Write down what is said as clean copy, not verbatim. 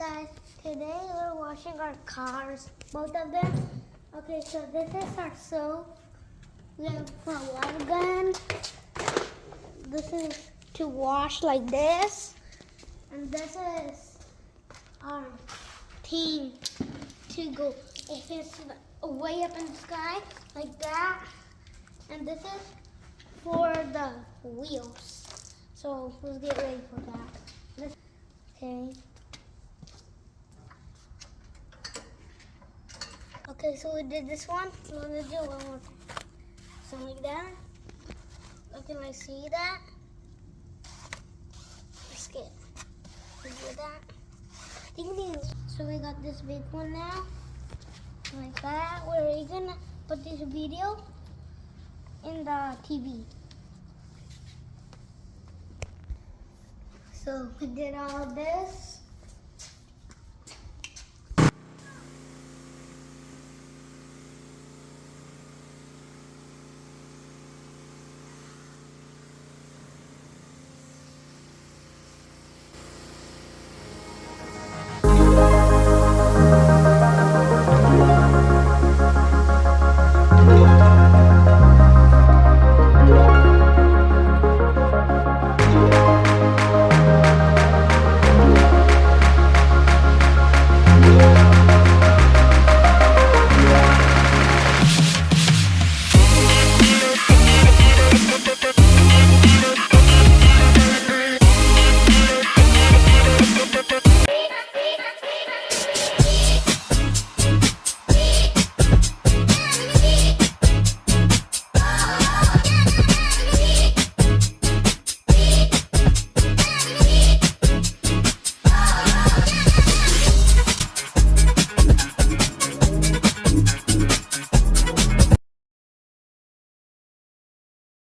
guys, today we're washing our cars, both of them. Okay, so this is our soap. We have a water gun. This is to wash like this. And this is our thing to go. If it's way up in the sky, like that. And this is for the wheels. So let's get ready for that. Okay. Okay, so we did this one. So let's do one more. Something like that. Can I see that? Let's do that. So we got this big one now. Like that. We're gonna put this video in the TV. So we did all this.